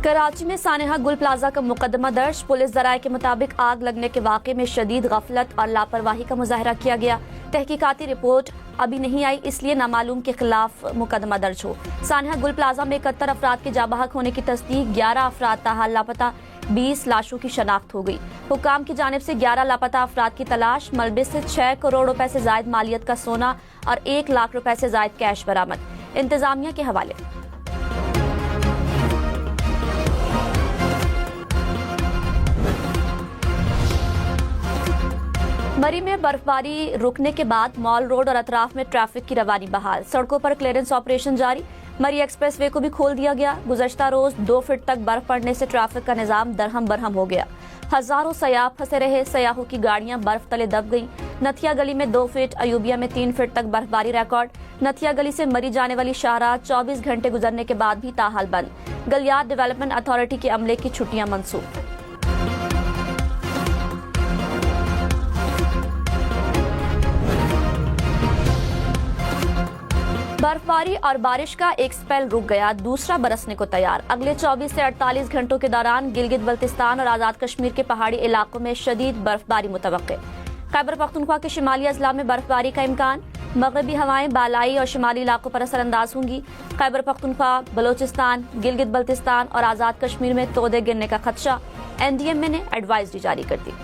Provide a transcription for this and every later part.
कराची में सानेहा गुल प्लाजा का मुकदमा दर्ज। पुलिस जराये के मुताबिक आग लगने के वाक़े में शदीद गफलत और लापरवाही का मुजाहरा किया गया। तहकीकाती रिपोर्ट अभी नहीं आई, इसलिए नामालूम के खिलाफ मुकदमा दर्ज हो। सानेहा गुल प्लाजा में 71 अफराद के जाबहक होने की तस्दीक, 11 अफराद ताहाल लापता, 20 लाशों की शनाख्त हो गई। हुकाम की जानिब से 11 लापता अफराद की तलाश। मलबे से 6 करोड़ रुपए से जायद मालियत का सोना और 1 लाख रुपए से जायद कैश बरामद। इंतजामिया के हवाले। मरी में बर्फबारी रुकने के बाद मॉल रोड और अतराफ में ट्रैफिक की रवानी बहाल। सड़कों पर क्लियरेंस ऑपरेशन जारी। मरी एक्सप्रेस वे को भी खोल दिया गया। गुज़श्ता रोज 2 फीट तक बर्फ पड़ने से ट्रैफिक का निजाम दरहम बरहम हो गया। हजारों सयाह फंसे रहे। सयाहों की गाड़ियां बर्फ तले दब गईं। नथिया गली में 2 फीट, अयूबिया में 3 फीट तक बर्फबारी रिकॉर्ड। नथिया गली से मरी जाने वाली शाहराह 24 घंटे गुजरने के बाद भी ताहाल बंद। गलियात डेवलपमेंट अथॉरिटी के अमले की छुट्टियां मंसूख। बर्फबारी और बारिश का एक स्पेल रुक गया, दूसरा बरसने को तैयार। अगले 24 से 48 घंटों के दौरान गिलगित बल्तिस्तान और आजाद कश्मीर के पहाड़ी इलाकों में शदीद बर्फबारी मुतवक्के। खैबर पख्तूनख्वा के शिमाली अजला में बर्फबारी का इम्कान। मगरबी हवाएं बालाई और शिमाली इलाकों पर असरअंदाज होंगी। खैबर पख्तूनख्वा, बलोचिस्तान, गिलगित बल्तिस्तान और आजाद कश्मीर में तोदे गिरने का खदशा। NDMA ने एडवाइजरी जारी कर दी।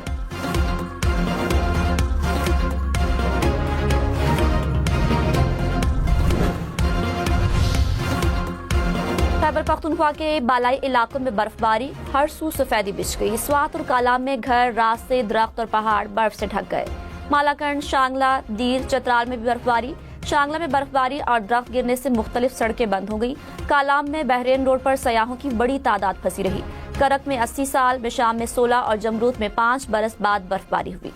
खैबर पख्तूनख्वा के बालाई इलाकों में बर्फबारी, हर सू सफेदी बिछ गई। स्वात और कालाम में घर, रास्ते, दरख्त और पहाड़ बर्फ से ढक गए। मालाकंड, शांगला, दीर, चतराल में भी बर्फबारी। शांगला में बर्फबारी और दरख्त गिरने से मुख्तलिफ सड़कें बंद हो गई। कालाम में बहरेन रोड पर सयाहों की बड़ी तादाद फंसी रही। करक में 80 साल, बिशाम में 16 और जमरूत में 5 बरस बाद बर्फबारी हुई।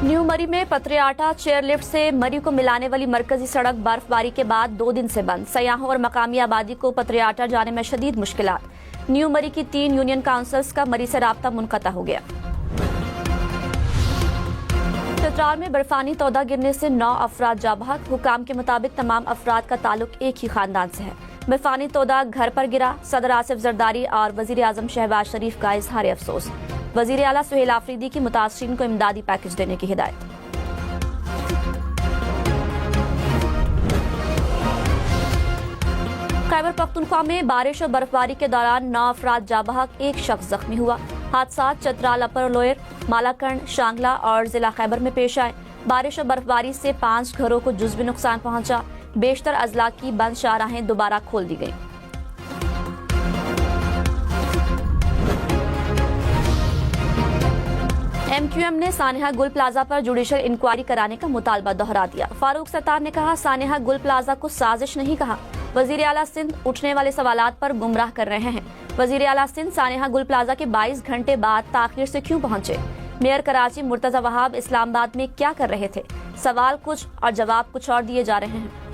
न्यू मरी में पत्रियाटा चेयरलिफ्ट से मरी को मिलाने वाली मरकजी सड़क बर्फबारी के बाद 2 दिन से बंद। सयाहों और मकामी आबादी को पत्रियाटा जाने में शदीद मुश्किलात। न्यू मरी की 3 यूनियन काउंसिल्स का मरी से राब्ता मुनक़ता हो गया। चतराल में बर्फानी तौदा गिरने से 9 अफराद जाबहक। हुकाम के मुताबिक तमाम अफराद का ताल्लुक एक ही खानदान से है। बर्फानी तौदा घर पर गिरा। सदर आसिफ जरदारी और वजीर आजम शहबाज शरीफ का इजहार अफसोस। वजीर आला सुहेल आफरीदी की मुतासरीन को इमदादी पैकेज देने की हिदायत। खैबर पख्तूनख्वा में बारिश और बर्फबारी के दौरान 9 अफराद जाबहक, 1 शख्स जख्मी हुआ। हादसा चतराल, अपर लोयर, मालाकंड, शांगला और जिला खैबर में पेश आए। बारिश और बर्फबारी से 5 घरों को जुज़वी नुकसान पहुंचा। बेशतर अजला की बंद शाहराहें दोबारा खोल दी गईं। MQM ने सानेहा गुल प्लाजा पर जुडिशल इंक्वायरी कराने का मुतालबा दोहरा दिया। फारूक सत्तार ने कहा, सानेहा गुल प्लाजा को साजिश नहीं कहा। वजीर आला सिंध उठने वाले सवालात पर गुमराह कर रहे हैं। वजीर आला सिंध सानेहा गुल प्लाजा के 22 घंटे बाद ताखीर से क्यों पहुंचे? मेयर कराची मुर्तजा वहाब इस्लामाबाद में क्या कर रहे थे? सवाल कुछ और जवाब कुछ और दिए जा रहे हैं।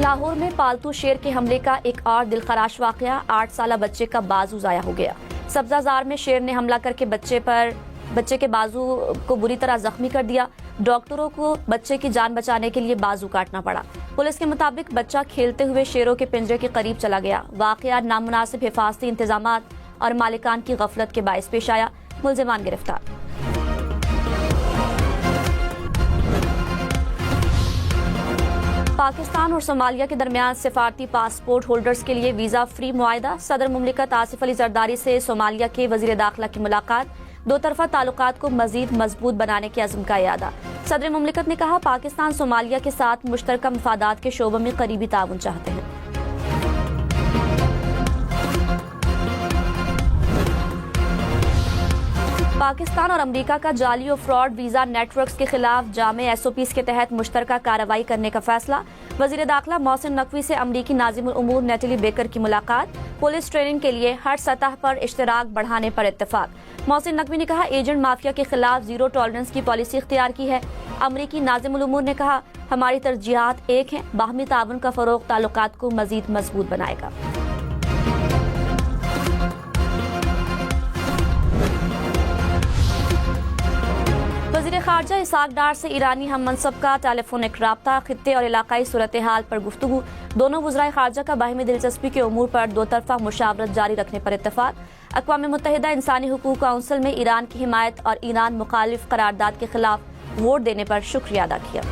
लाहौर में पालतू शेर के हमले का एक और दिलखराश वाकया। 8 साला बच्चे का बाजू जाया हो गया। सब्जाजार में शेर ने हमला करके बच्चे के बाजू को बुरी तरह जख्मी कर दिया। डॉक्टरों को बच्चे की जान बचाने के लिए बाजू काटना पड़ा। पुलिस के मुताबिक बच्चा खेलते हुए शेरों के पिंजरे के करीब चला गया। वाकया नामुनासिब हिफाजती इंतजामात और मालिकान की गफलत के बायस पेश आया। मुल्जिमान गिरफ्तार। पाकिस्तान और सोमालिया के दरमियान सिफारती पासपोर्ट होल्डर्स के लिए वीजा फ्री मुआहिदा। सदर मुमलिकत आसिफ अली जरदारी से सोमालिया के वजीर दाखिला की मुलाकात। 2 तरफा ताल्लुकात को मजीद मजबूत बनाने के अज़्म का इरादा। सदर मुमलिकत ने कहा, पाकिस्तान सोमालिया के साथ मुश्तरका मफादात के शोबों में करीबी ताउन चाहते हैं। पाकिस्तान और अमेरिका का जाली और फ्रॉड वीजा नेटवर्क्स के खिलाफ जामे SOPs के तहत मुश्तरका कार्रवाई करने का फैसला। वजीर दाखिला मोहसिन नकवी से अमरीकी नाज़िमुल उमूर नेटली बेकर की मुलाकात। पुलिस ट्रेनिंग के लिए हर सतह पर इश्तराक बढ़ाने पर इत्तेफाक। मोहसिन नकवी ने कहा, एजेंट माफिया के खिलाफ 0 टॉलरेंस की पॉलिसी इख्तियार की है। अमरीकी नाज़िमुल उमूर ने कहा, हमारी तरजीहात एक हैं। बाहमी ताउन का फरोग ताल्लुकात को मजीद मजबूत बनाएगा। वज़ीर ख़ारजा इसाक डार से ईरानी हम मनसब का टेलीफोनिक राब्ता, खित्ते और इलाकाई सूरत हाल पर गुफ्तगू। दोनों वज़राए ख़ारजा का बाहिमी दिलचस्पी के उमूर पर दो तरफ़ा मुशावरत जारी रखने पर इत्तफ़ाक़। अक़वाम मुत्तहिदा इंसानी हुकूक़ काउंसिल में ईरान की हिमायत और ईरान मुखालिफ करारदाद के खिलाफ वोट देने पर शुक्रिया अदा किया।